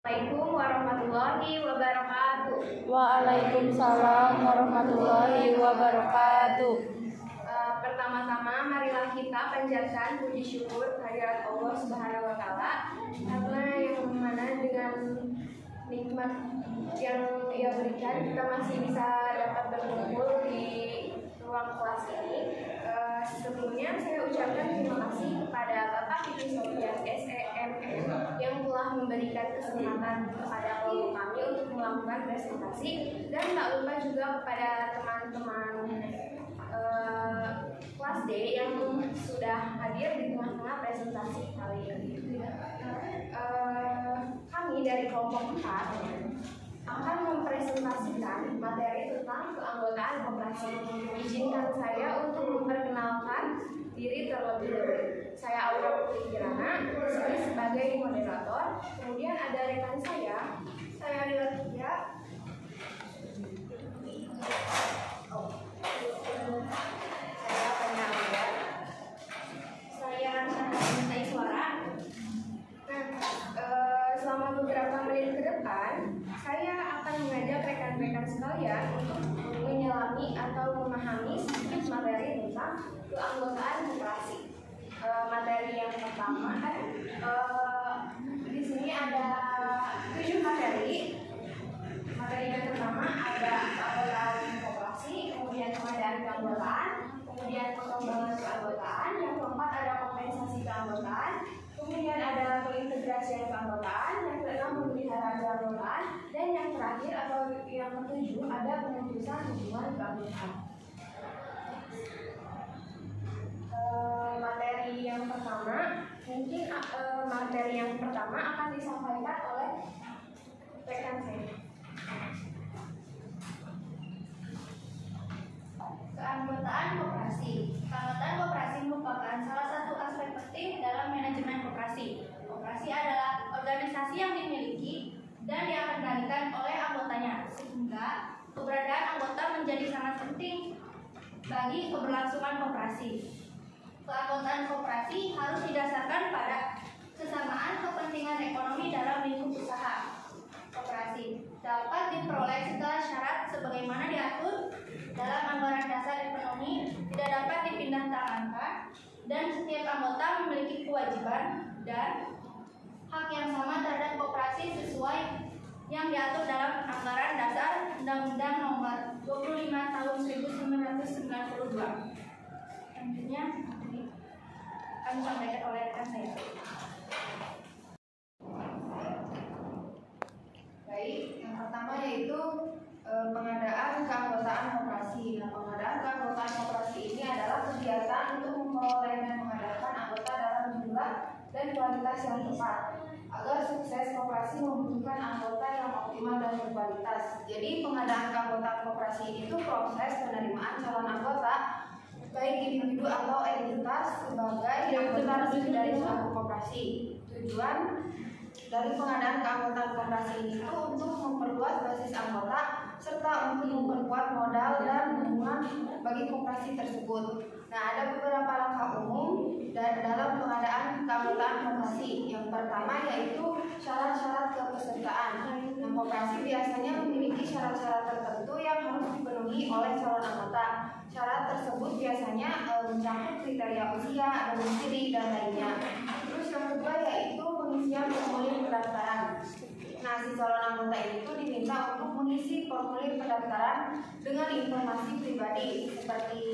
Assalamualaikum warahmatullahi wabarakatuh. Waalaikumsalam warahmatullahi wabarakatuh. Pertama-tama marilah kita panjatkan puji syukur kehadirat Allah Subhanahu wa taala karena yang mana dengan nikmat yang Ia berikan kita masih bisa dapat berkumpul di ruang kelas ini. Sebelumnya saya ucapkan terima kasih kepada Bapak Ibu Sofian SEMM yang telah memberikan kesempatan kepada kelompok kami untuk melakukan presentasi, dan tak lupa juga kepada teman-teman kelas D yang sudah hadir di tengah-tengah presentasi kali ini. Kami dari kelompok 4 akan mempresentasikan materi tentang keanggotaan koperasi. Izinkan saya untuk memperkenalkan diri terlebih dahulu. Saya Aura Putri Kirana, di sini sebagai moderator. Kemudian ada rekan saya Lila Tia. Saya penyampaian. Saya Ransana Mintai Suara. Selama beberapa menit ke depan, saya akan mengajak rekan-rekan sekalian untuk menyelami atau memahami sedikit materi tentang keanggotaan koperasi. Materi yang pertama di sini ada 7 materi. Materi yang pertama ada keanggotaan koperasi, kemudian pengadaan keanggotaan, kemudian pengembangan keanggotaan, yang keempat ada kompensasi keanggotaan, kemudian ada pengintegrasian keanggotaan, yang keenam pemeliharaan keanggotaan, dan yang terakhir atau yang ketujuh ada pemutusan hubungan keanggotaan. Materi yang pertama akan disampaikan oleh rekan saya. Keanggotaan koperasi. Keanggotaan koperasi merupakan salah satu aspek penting dalam manajemen koperasi. Koperasi adalah organisasi yang dimiliki dan dikendalikan oleh anggotanya, sehingga keberadaan anggota menjadi sangat penting bagi keberlangsungan koperasi. Keanggotaan koperasi harus didasarkan pada kesamaan kepentingan ekonomi dalam lingkup usaha. Koperasi dapat diperoleh setelah syarat sebagaimana diatur dalam anggaran dasar ekonomi, tidak dapat dipindahtangankan, dan setiap anggota memiliki kewajiban dan hak yang sama terhadap koperasi sesuai yang diatur dalam anggaran dasar Undang-Undang Nomor 25 Tahun 1992. Selanjutnya akan disampaikan oleh rekan saya. Baik, yang pertama yaitu pengadaan keanggotaan koperasi. Nah, pengadaan keanggotaan koperasi ini adalah kegiatan untuk memperoleh dan mengadakan anggota dalam jumlah dan kualitas yang tepat. Agar sukses koperasi membutuhkan anggota yang optimal dan berkualitas. Jadi pengadaan keanggotaan koperasi itu proses penerimaan calon anggota baik individu atau entitas sebagai anggota resmi dari suatu koperasi. Tujuan dari pengadaan keanggotaan koperasi ini itu untuk memperluas basis anggota serta untuk memperkuat modal dan dukungan bagi koperasi tersebut. Nah, ada beberapa langkah umum dalam pengadaan keanggotaan koperasi. Yang pertama yaitu syarat-syarat kepesertaan. Nah, koperasi biasanya memiliki syarat-syarat tertentu yang harus dipenuhi oleh calon anggota. Syarat tersebut biasanya mencakup kriteria usia, domisili, dan lainnya. Terus yang kedua yaitu pengisian formulir pendaftaran. Nah, si calon anggota itu diminta untuk mengisi formulir pendaftaran dengan informasi pribadi seperti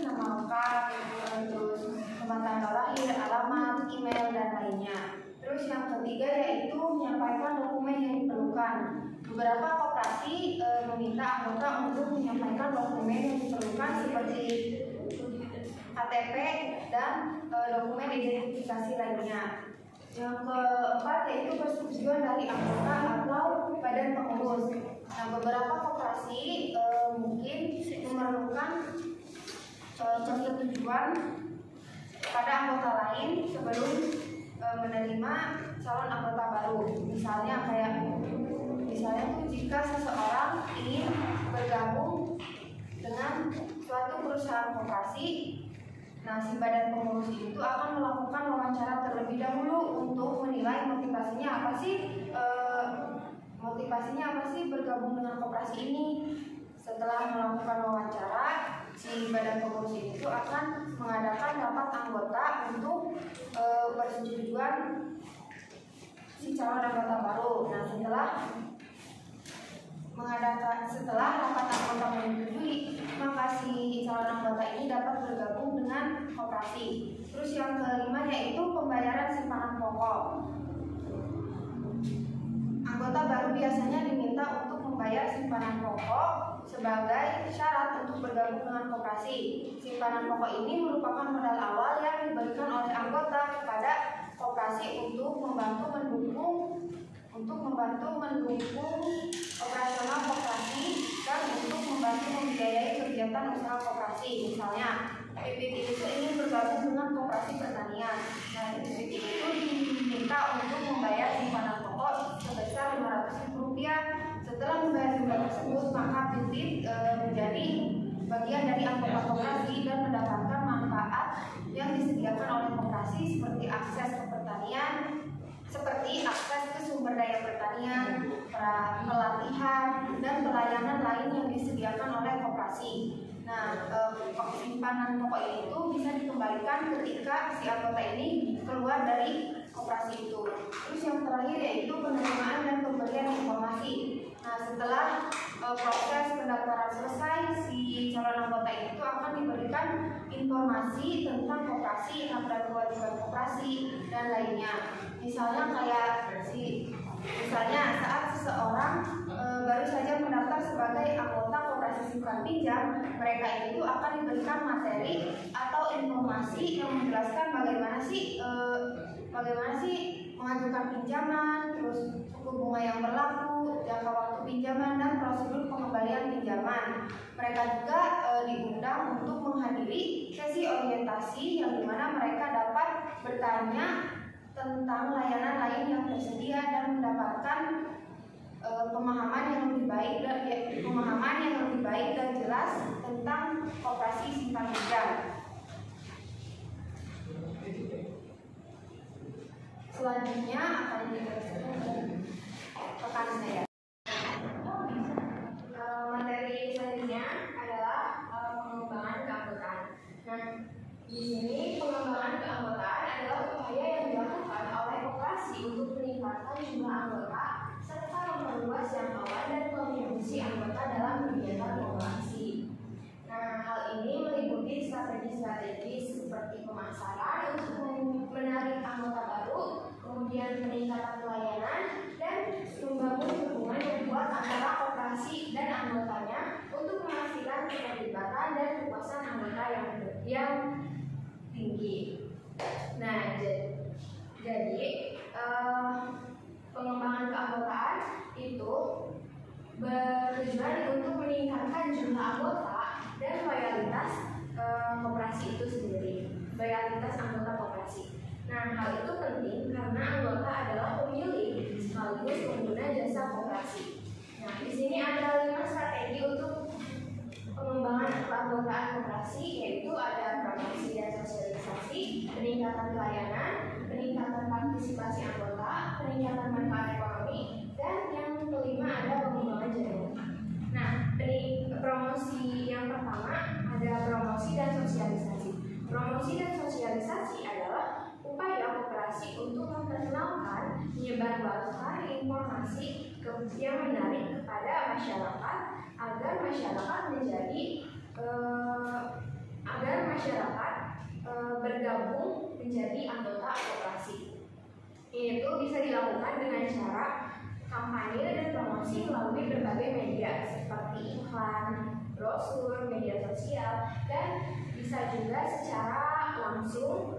nama lengkap, terus tempat tanggal lahir, alamat, email, dan lainnya. Terus yang ketiga yaitu menyampaikan dokumen yang diperlukan. Beberapa koperasi meminta anggota untuk menyampaikan dokumen yang diperlukan seperti KTP dan dokumen identifikasi lainnya. Yang keempat yaitu persetujuan dari anggota atau badan pengurus. Nah, beberapa koperasi mungkin memerlukan persetujuan pada anggota lain sebelum menerima calon anggota baru. Misalnya jika seseorang ingin bergabung dengan suatu perusahaan koperasi, nah si badan pengurus itu akan melakukan wawancara terlebih dahulu untuk menilai motivasinya apa sih bergabung dengan koperasi ini. Setelah melakukan wawancara, si badan pengurus itu akan mengadakan rapat anggota untuk persetujuan si calon anggota baru. Nah, setelah rapat anggota menyetujui, maka si calon anggota ini dapat bergabung dengan koperasi. Terus yang kelima yaitu pembayaran simpanan pokok. Anggota baru biasanya diminta untuk membayar simpanan pokok sebagai syarat untuk bergabung dengan koperasi. Simpanan pokok ini merupakan modal awal yang diberikan oleh anggota kepada koperasi untuk membantu mendukung operasional koperasi dan untuk membantu membiayai kegiatan usaha koperasi. Misalnya, PPT itu ingin bergabung dengan koperasi pertanian. Nah, PPT itu diminta untuk membayar simpanan pokok sebesar Rp500.000. Setelah membayar jumlah tersebut, maka PPT menjadi bagian dari anggota koperasi dan mendapatkan manfaat yang disediakan oleh koperasi seperti akses ke pertanian, seperti akses ke sumber daya pertanian, pelatihan, dan pelayanan lain yang disediakan oleh koperasi. Nah, simpanan pokok itu bisa dikembalikan ketika si anggota ini keluar dari koperasi itu. Terus yang terakhir yaitu penerimaan dan pemberian informasi. Nah, setelah proses pendaftaran selesai, si calon anggota itu akan diberikan informasi tentang koperasi, hak dan kewajiban koperasi, dan lainnya. Misalnya saat seseorang baru saja mendaftar sebagai anggota koperasi simpan pinjam, mereka itu akan diberikan materi atau informasi yang menjelaskan bagaimana sih mengajukan pinjaman, terus suku bunga yang berlaku, jangka waktu pinjaman, dan prosedur pengembalian pinjaman. Mereka juga diundang untuk menghadiri sesi orientasi yang dimana mereka dapat bertanya tentang layanan lain yang tersedia dan mendapatkan pemahaman yang lebih baik dan jelas tentang koperasi simpan pinjam. Selanjutnya akan diteruskan rekan saya. Materi selanjutnya adalah pengembangan keanggotaan. Nah, di sini pengembangan keanggotaan adalah upaya yang dilakukan oleh koperasi untuk meningkatkan jumlah anggota serta memperluas jangkauan dan kontribusi anggota dalam kegiatan koperasi. Nah, hal ini meliputi strategi-strategi seperti pemasaran untuk menarik anggota baru, kemudian peningkatan pelayanan, dan membangun hubungan yang kuat antara koperasi dan anggotanya untuk memastikan keterlibatan dan kepuasan anggota yang tinggi. Nah, jadi pengembangan keanggotaan itu bertujuan untuk meningkatkan jumlah anggota dan loyalitas koperasi itu sendiri, loyalitas anggota koperasi. Nah, hal itu penting karena anggota adalah pemilik sekaligus pengguna jasa koperasi. Nah, di sini ada 5 strategi untuk pengembangan keanggotaan koperasi, yaitu ada promosi dan sosialisasi, peningkatan pelayanan, peningkatan partisipasi anggota, peningkatan manfaat ekonomi, dan yang kelima ada pengembangan jaringan. Nah, promosi yang pertama ada promosi dan sosialisasi. Promosi dan sosialisasi adalah upaya koperasi untuk memperkenalkan, menyebarluaskan informasi yang menarik kepada masyarakat agar masyarakat bergabung menjadi anggota koperasi. Itu bisa dilakukan dengan cara kampanye dan promosi melalui berbagai media seperti iklan, brosur, media sosial, dan bisa juga secara langsung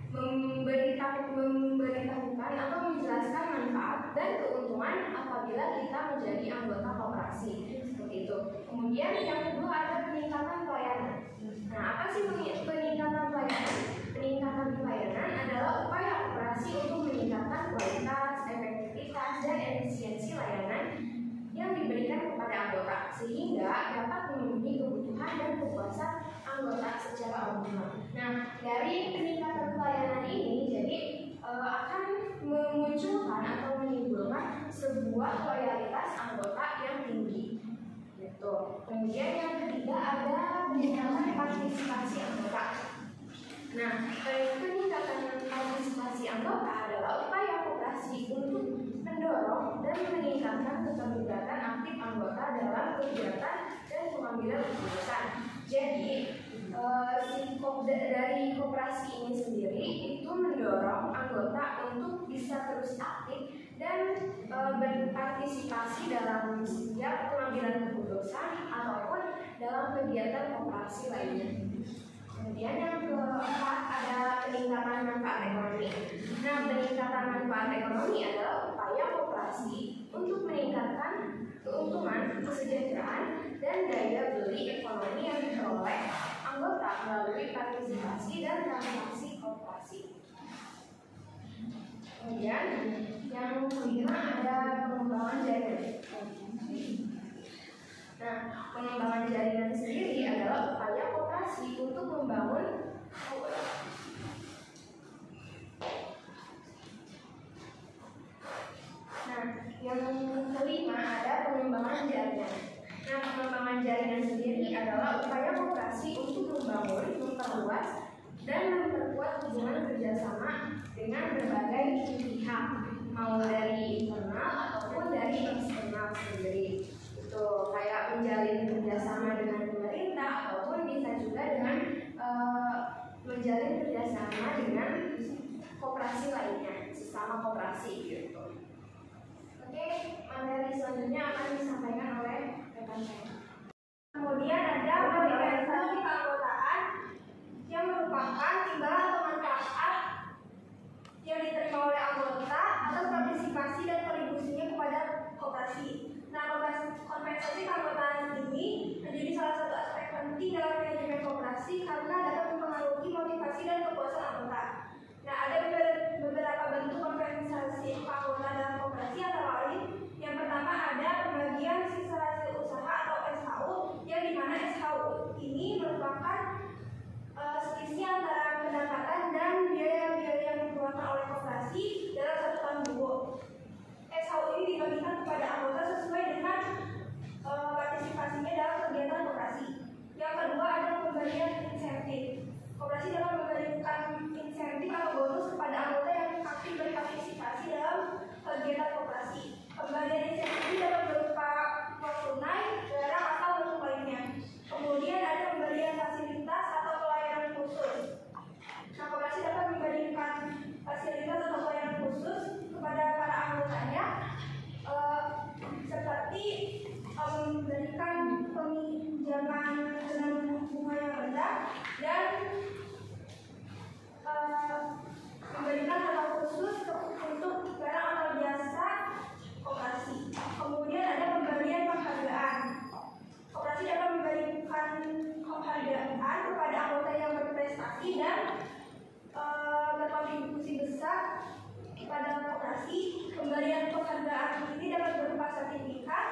memberitahukan atau menjelaskan manfaat dan keuntungan apabila kita menjadi anggota koperasi, seperti itu. Kemudian yang kedua ada peningkatan pelayanan. Nah, apa sih peningkatan pelayanan? Peningkatan pelayanan adalah upaya koperasi untuk meningkatkan kualitas, efektivitas, dan efisiensi layanan yang diberikan kepada anggota sehingga dapat memenuhi kebutuhan dan kepuasan anggota secara optimal. Nah, dari peningkatan pelayanan ini akan memunculkan atau menimbulkan sebuah loyalitas anggota yang tinggi. Gitu. Kemudian yang ketiga ada peningkatan partisipasi anggota. Nah, peningkatan partisipasi anggota adalah upaya koperasi untuk mendorong dan meningkatkan keterlibatan aktif anggota dalam kegiatan dan pengambilan keputusan. Jadi, dari koperasi ini sendiri itu mendorong anggota untuk bisa terus aktif dan berpartisipasi dalam setiap pengambilan keputusan ataupun dalam kegiatan koperasi lainnya. Kemudian yang keempat ada peningkatan manfaat ekonomi. Nah, peningkatan manfaat ekonomi adalah upaya koperasi untuk meningkatkan keuntungan, kesejahteraan, dan daya beli ekonomi yang diperoleh anggota melalui partisipasi dan transaksi koperasi. Kemudian yang kelima ada pengembangan jaringan. Nah, pengembangan jaringan sendiri adalah upaya koperasi untuk membangun yang kelima ada pengembangan jaringan. Nah, pengembangan jaringan sendiri adalah upaya koperasi untuk membangun, memperluas, dan memperkuat hubungan kerjasama dengan berbagai pihak, mau dari internal ataupun dari eksternal sendiri. Itu kayak menjalin kerjasama dengan pemerintah ataupun bisa juga dengan menjalin kerjasama dengan koperasi lainnya, sesama koperasi gitu. Oke, materi selanjutnya akan disampaikan oleh rekan saya. Kemudian ada organisasi keanggotaan yang merupakan timbalan atau manfaat yang diterima oleh anggota atas partisipasi dan kontribusinya kepada koperasi. Nah, kompensasi keanggotaan ini menjadi salah satu aspek penting dalam manajemen koperasi karena dapat mempengaruhi motivasi dan kepuasan anggota. Nah, ada beberapa bentuk kompensasi anggota dalam koperasi antara lain. Yang pertama ada pembagian sisa hasil usaha atau SHU, yang dimana SHU ini merupakan selisih antara pendapatan dan biaya-biaya yang dikeluarkan oleh koperasi dalam satu tahun dulu. SHU ini dibagikan kepada anggota sesuai dengan partisipasinya dalam kegiatan koperasi. Yang kedua ada pemberian insentif. Koperasi dapat memberikan insentif atau bonus kepada anggota yang aktif berpartisipasi dalam kegiatan koperasi. Pemberian insentif ini dapat berupa uang tunai, barang atau bentuk lainnya. Kemudian ada pemberian fasilitas atau pelayanan khusus. Nah, koperasi dapat memberikan fasilitas atau pelayanan khusus kepada para anggotanya, seperti memberikan peminjaman dengan bunga yang rendah dan memberikan hal khusus untuk barang atau jasa koperasi. Kemudian ada pemberian penghargaan. Koperasi dapat memberikan penghargaan kepada anggota yang berprestasi dan berkontribusi besar kepada koperasi. Pemberian penghargaan ini dapat berupa sertifikat,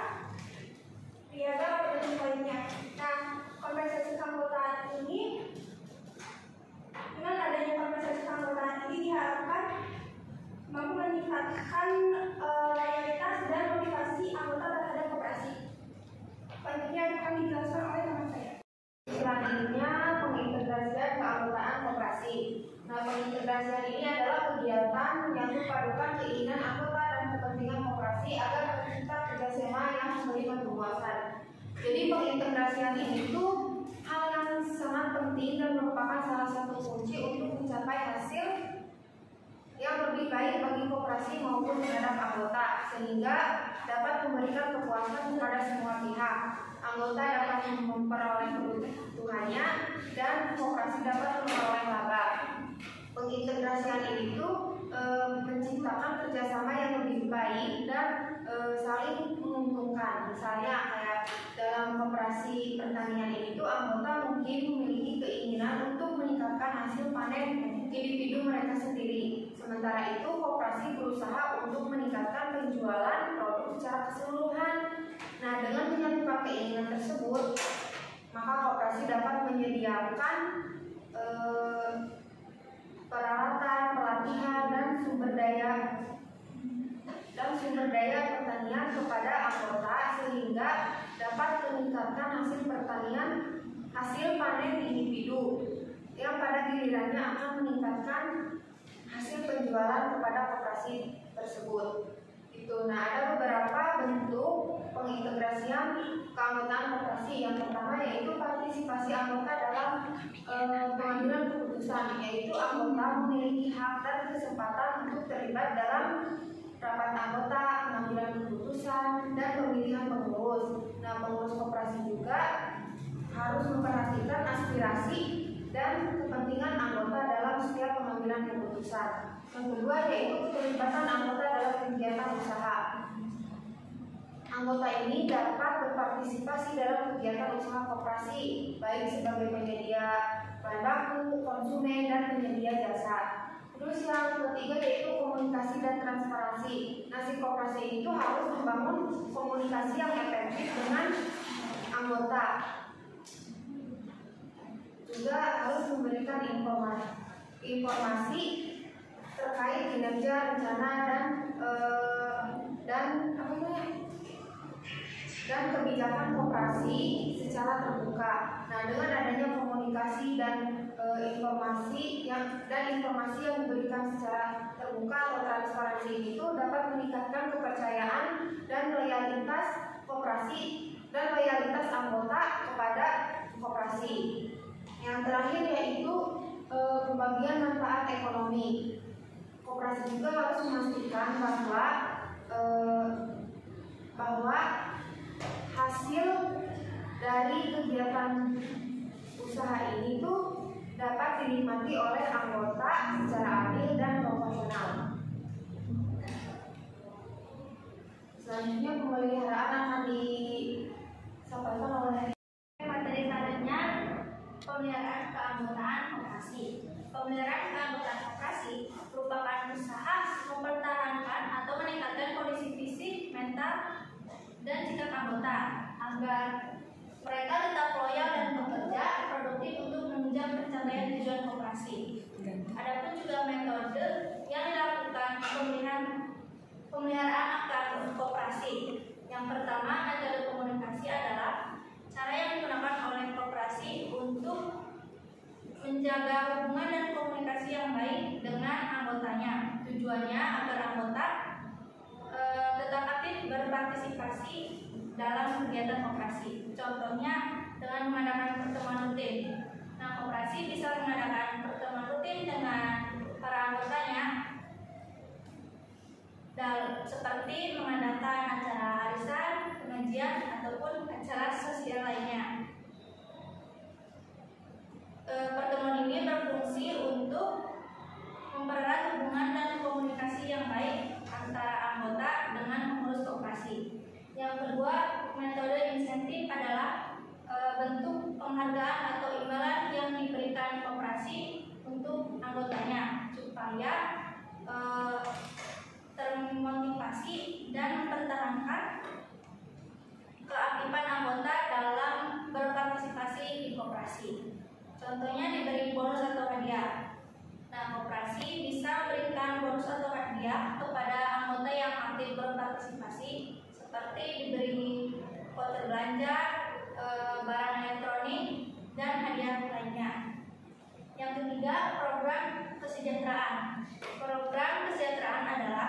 piagam atau bentuk lainnya. Nah, kompensasi keanggotaan ini, dengan adanya kompensasi keanggotaan ini diharapkan mampu meningkatkan loyalitas dan motivasi anggota terhadap koperasi. Selanjutnya akan dijelaskan oleh teman saya. Selanjutnya pengintegrasian keanggotaan koperasi. Nah, pengintegrasian ini adalah kegiatan yang mempadukan keinginan anggota dan kepentingan koperasi agar tercipta kerjasama yang memberi kepuasan. Jadi pengintegrasian ini tuh hal yang sangat penting dan merupakan salah satu kunci untuk mencapai hasil yang lebih baik bagi koperasi maupun terhadap anggota, sehingga dapat memberikan kepuasan kepada semua pihak. Anggota dapat memperoleh kebutuhannya dan koperasi dapat memperoleh laba. Pengintegrasian ini tuh menciptakan kerjasama yang lebih baik dan saling menguntungkan. Misalnya kayak dalam koperasi pertanian ini tuh anggota mungkin memiliki keinginan untuk meningkatkan hasil panen individu mereka sendiri. Sementara itu koperasi berusaha untuk meningkatkan penjualan produk secara keseluruhan. Nah, dengan menyatukan keinginan tersebut, maka koperasi dapat menyediakan peralatan, pelatihan, dan sumber daya pertanian kepada anggota sehingga dapat meningkatkan hasil panen individu yang pada gilirannya akan meningkatkan hasil penjualan kepada koperasi tersebut. Nah, ada beberapa bentuk pengintegrasian keanggotaan koperasi. Yang pertama yaitu partisipasi anggota dalam pengambilan keputusan, yaitu anggota memiliki hak dan kesempatan untuk terlibat dalam rapat anggota, pengambilan keputusan, dan pemilihan pengurus. Nah, pengurus koperasi juga harus memperhatikan aspirasi dan kepentingan anggota dalam setiap pengambilan keputusan. Yang kedua yaitu keterlibatan anggota dalam kegiatan usaha. Anggota ini dapat berpartisipasi dalam kegiatan usaha koperasi, baik sebagai penyedia bahan baku, konsumen, dan penyedia jasa. Terus yang ketiga yaitu komunikasi dan transparansi. Nah, si koperasi itu harus membangun komunikasi yang efektif dengan anggota. Juga harus memberikan informasi terkait kinerja, rencana, dan kebijakan koperasi secara terbuka. Nah, dengan adanya komunikasi dan informasi yang diberikan secara terbuka atau transparansi itu dapat meningkatkan kepercayaan dan loyalitas koperasi dan loyalitas anggota kepada koperasi. Yang terakhir yaitu pembagian manfaat ekonomi. Koperasi juga harus memastikan bahwa hasil dari kegiatan usaha ini tuh dapat dinikmati oleh anggota secara adil dan proporsional. Selanjutnya pemeliharaan akan disampaikan oleh materi selanjutnya, pemeliharaan keanggotaan koperasi. Pemeliharaan keanggotaan koperasi merupakan usaha mempertahankan atau meningkatkan kondisi fisik, mental, dan sikap anggota agar mereka tetap loyal dan bekerja produktif untuk menunjang pencapaian tujuan koperasi. Adapun juga metode yang dilakukan pemeliharaan keanggotaan koperasi. Yang pertama, metode komunikasi adalah cara yang digunakan oleh koperasi untuk menjaga hubungan dan komunikasi yang baik dengan anggotanya. Tujuannya agar anggota tetap aktif berpartisipasi dalam kegiatan koperasi. Contohnya dengan mengadakan pertemuan rutin. Nah, koperasi bisa mengadakan pertemuan rutin dengan para anggotanya, seperti mengadakan acara arisan, pengajian, ataupun acara sosial lainnya. Pertemuan ini berfungsi untuk mempererat hubungan dan komunikasi yang baik antara anggota dengan pengurus koperasi. Yang kedua, metode insentif adalah bentuk penghargaan atau imbalan yang diberikan koperasi untuk anggotanya supaya termotivasi dan mempertahankan keaktifan anggota dalam berpartisipasi di koperasi. Contohnya diberi bonus atau hadiah. Nah, koperasi bisa memberikan bonus atau hadiah kepada anggota yang aktif berpartisipasi, seperti diberi voucher belanja, barang elektronik, dan hadiah lainnya. Yang ketiga, program kesejahteraan. Program kesejahteraan adalah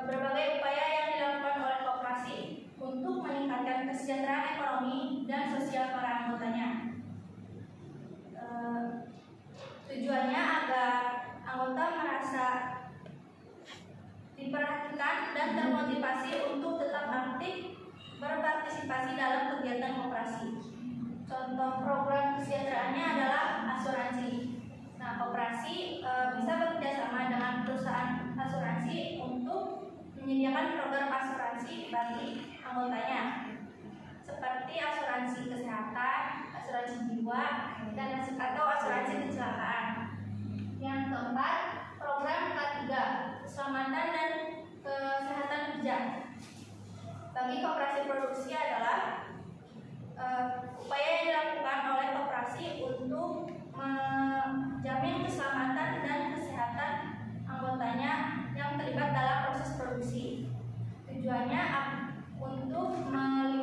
berbagai upaya yang dilakukan oleh koperasi untuk meningkatkan kesejahteraan ekonomi dan sosial para anggotanya. Tujuannya agar anggota merasa diperhatikan dan termotivasi untuk tetap aktif berpartisipasi dalam kegiatan koperasi. Contoh program kesejahteraannya adalah asuransi. Nah, koperasi bisa bekerjasama dengan perusahaan asuransi untuk menyediakan program asuransi bagi anggotanya, seperti asuransi kesehatan, asuransi jiwa, dan atau asuransi kecelakaan. Yang keempat, program K3, keselamatan dan kesehatan kerja. Bagi koperasi produksi adalah upaya yang dilakukan oleh koperasi untuk menjamin keselamatan dan kesehatan anggotanya yang terlibat dalam proses produksi. Tujuannya untuk melindungi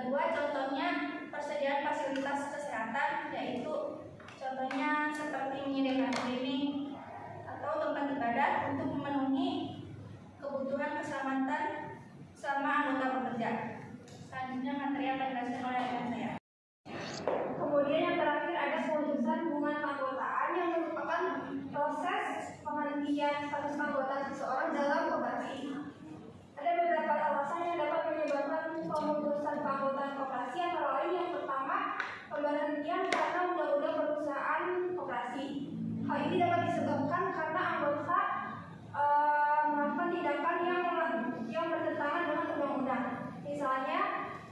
kedua contohnya persediaan fasilitas kesehatan, yaitu contohnya seperti menyediakan klinik atau tempat ibadah untuk memenuhi kebutuhan keselamatan selama anggota bekerja. Selanjutnya materi yang akan dijelaskan oleh rekan saya. Kemudian yang terakhir ada pemutusan hubungan keanggotaan yang merupakan proses penghentian status keanggotaan seseorang dalam koperasi. Ada beberapa alasan yang dapat menyebabkan pemutusan keanggotaan koperasi, antara lain yang pertama, pemberhentian karena undang-undang perusahaan koperasi. Hal ini dapat disebabkan karena anggota melakukan tindakan yang bertentangan dengan undang-undang. Misalnya,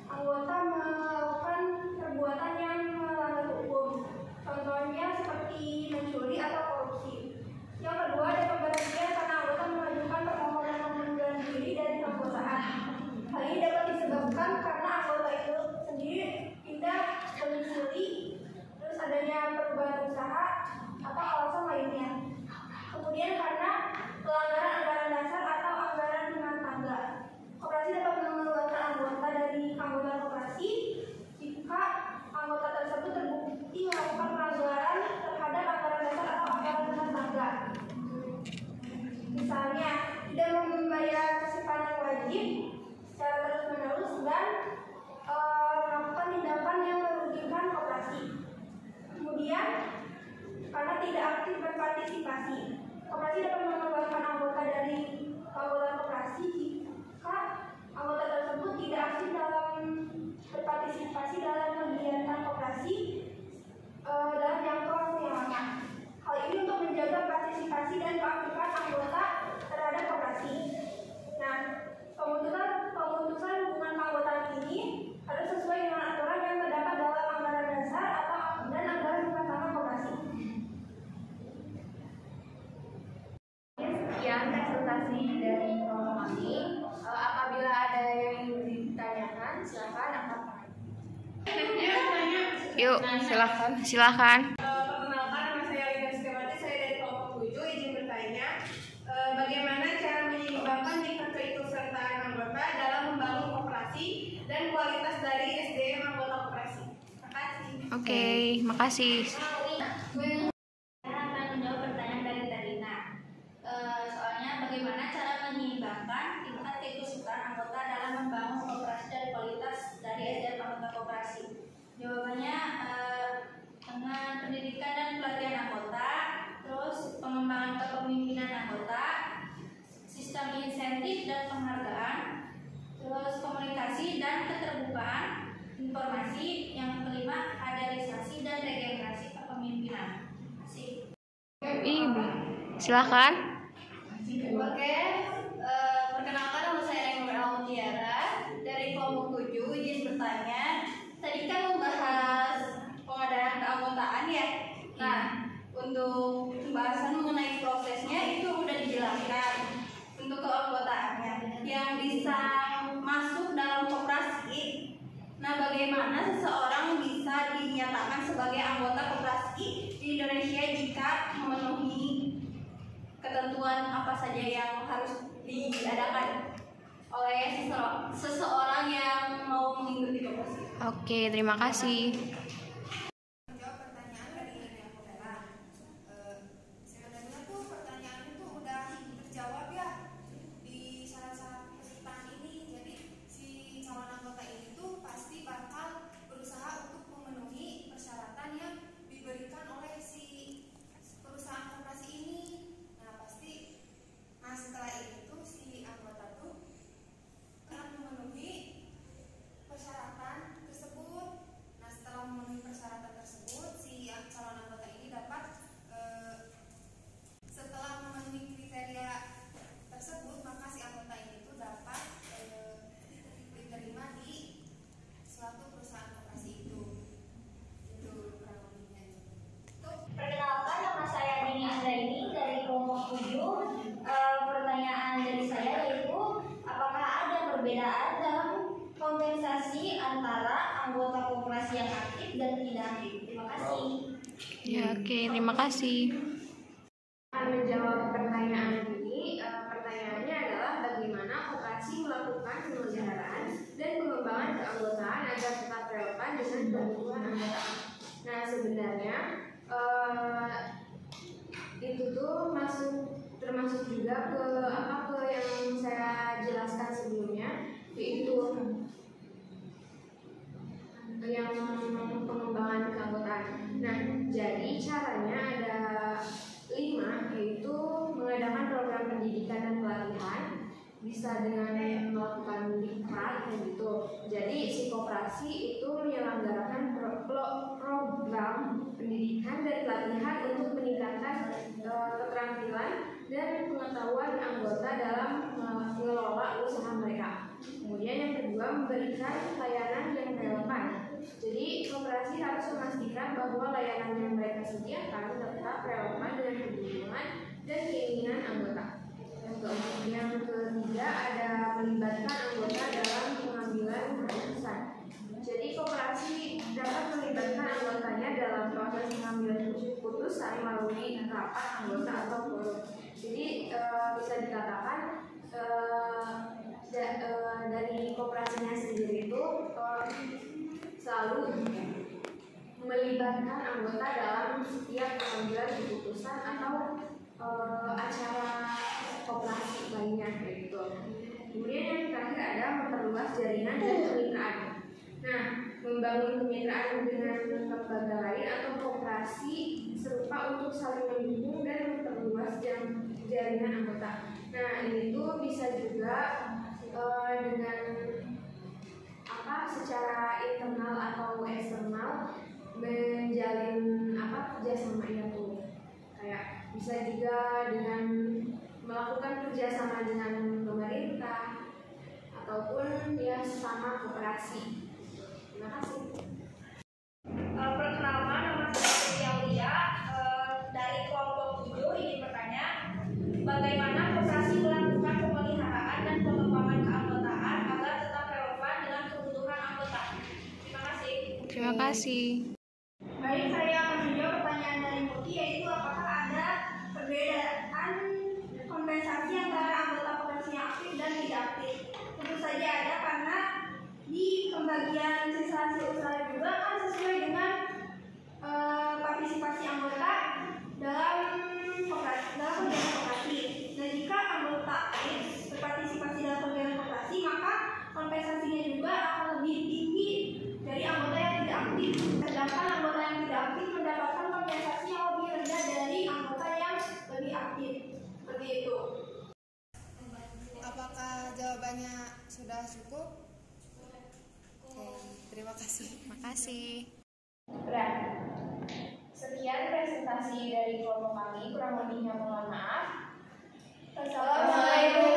anggota melakukan perbuatan yang melanggar hukum, contohnya seperti mencuri atau korupsi. Yang kedua, ada pemberhentian karena anggota mengajukan permohonan pengunduran diri dari keanggotaan. Hal ini dapat disebabkan karena anggota itu sendiri pindah domisili, terus adanya perubahan usaha atau alasan lainnya. Kemudian karena pelanggaran anggaran dasar atau anggaran rumah tangga. Koperasi dapat mengeluarkan anggota dari anggota koperasi jika anggota tersebut terbukti melakukan pelanggaran terhadap anggaran dasar atau anggaran rumah tangga. Misalnya, tidak membayar simpanan wajib secara terus-menerus dan melakukan tindakan yang merugikan koperasi. Kemudian, karena tidak aktif berpartisipasi. Koperasi dapat mengeluarkan anggota dari anggota koperasi jika anggota tersebut tidak aktif dalam berpartisipasi dalam kegiatan koperasi dalam jangka waktu yang lama. Hal ini untuk menjaga partisipasi dan keaktifan anggota terhadap koperasi. Nah, pemutusan hubungan keanggotaan ini harus sesuai dengan aturan yang terdapat dalam anggaran dasar dan anggaran rumah tangga koperasi. Sekian presentasi dari kelompok kami. Apabila ada yang ingin ditanyakan, silakan angkat tangan. Yuk, silakan. Perkenalkan, nama saya Lina Skemati, saya dari kelompok 7. Izin bertanya, bagaimana cara menyeimbangkan tingkat keikutsertaan anggota dalam membangun koperasi dan kualitas dari SDM anggota koperasi? Terima kasih. Oke, makasih. Saya akan menjawab pertanyaan dari Tarina. Soalnya bagaimana cara menyeimbangkan tingkat keikutsertaan anggota dalam membangun koperasi dan kualitas dari SDM anggota koperasi? Jawabannya dengan pendidikan dan pelatihan anggota, terus pengembangan kepemimpinan anggota, sistem insentif dan penghargaan, terus komunikasi dan keterbukaan informasi. Yang kelima, kaderisasi dan regenerasi kepemimpinan. Ibu, silakan. Oke, perkenalkan nama saya Renal Mutiara dari kelompok 7. Izin bertanya, tadi kan membahas pengadaan keanggotaan ya. Nah, untuk pembahasan mengenai prosesnya itu sudah dijelaskan untuk keanggotaannya yang bisa masuk dalam koperasi. Nah, bagaimana seseorang bisa dinyatakan sebagai anggota koperasi di Indonesia jika memenuhi ketentuan apa saja yang harus diadakan oleh seseorang yang mau mengikuti koperasi? Oke, terima kasih. Menjawab pertanyaan dari Nina Putera. Sebenarnya tuh pertanyaan itu udah terjawab ya di syarat-syarat pesertaan ini. Jadi si calon anggota ini tuh pasti bakal berusaha untuk memenuhi persyaratan yang diberikan oleh si perusahaan koperasi ini. Nah pasti, setelah itu si anggota tuh akan memenuhi persyaratan tersebut. Nah setelah memenuhi persyaratan tersebut, si calon anggota ini dapat setelah memenuhi kriteria tersebut, maka si anggota ini tuh dapat diterima di suatu perusahaan koperasi itu. Itu kurang lebihnya. Perkenalkan, nama saya Dini Anggraini dari kelompok 7. Pertanyaan dari saya yaitu, apakah ada perbedaan dalam kompensasi antara anggota koperasi yang aktif dan tidak aktif? Terima kasih. Ya, oke, terima kasih. Menjawab pertanyaan ini, pertanyaannya adalah bagaimana koperasi melakukan penyelenggaraan dan pengembangan keanggotaan agar relevan dengan kebutuhan anggota. Nah, sebenarnya itu tuh termasuk juga ke yang saya jelaskan sebelumnya, yaitu yang pengembangan keanggotaan. Nah, jadi caranya ada 5, yaitu mengadakan program pendidikan dan pelatihan, bisa dengan melakukan diklat gitu. Jadi si koperasi itu menyelenggarakan program pendidikan dan pelatihan untuk meningkatkan keterampilan dan pengetahuan anggota dalam mengelola usaha mereka. Kemudian yang kedua, memberikan layanan yang relevan. Jadi koperasi harus memastikan bahwa layanan yang mereka sediakan tetap relevan dengan kebutuhan dan keinginan anggota. Yang ketiga ada melibatkan anggota dalam pengambilan keputusan. Jadi koperasi dapat melibatkan anggotanya dalam proses pengambilan keputusan melalui rapat anggota atau forum. Jadi bisa dikatakan dari koperasinya sendiri itu selalu melibatkan anggota dalam setiap pengambilan keputusan atau acara koperasi lainnya gitu. Kemudian yang terakhir ada memperluas jaringan dan kemitraan. Nah, membangun kemitraan dengan lembaga lain atau koperasi serupa untuk saling mendukung dan memperluas jaringan anggota. Nah, ini tuh bisa juga dengan secara internal atau eksternal menjalin kerjasama itu. Kayak bisa juga dengan melakukan kerjasama dengan pemerintah ataupun ya sesama koperasi. Terima kasih. Perkenalkan, nama saya Aulia dari kelompok 7 ingin bertanya, bagaimana koperasi melakukan pemeliharaan dan pengembangan keanggotaan agar tetap relevan dengan kebutuhan anggota? Terima kasih. Terima kasih. Baik, saya akan menjawab pertanyaan dari Muti, yaitu apakah ada perbedaan kompensasi antara anggota koperasi yang aktif dan tidak aktif? Tentu saja ada, karena di pembagian sisa usaha juga kan sesuai dengan partisipasi anggota dalam kegiatan koperasi. Dan jika anggota aktif berpartisipasi dalam kegiatan koperasi, maka kompensasinya juga akan lebih tinggi dari anggota yang tidak aktif. Sedangkan anggota yang tidak aktif mendapatkan kompensasi yang lebih rendah dari anggota yang lebih aktif. Seperti itu. Apakah jawabannya sudah cukup? Oke, terima kasih. Terima kasih. Sekian presentasi dari kelompok kami, kurang lebihnya mohon maaf. Assalamualaikum.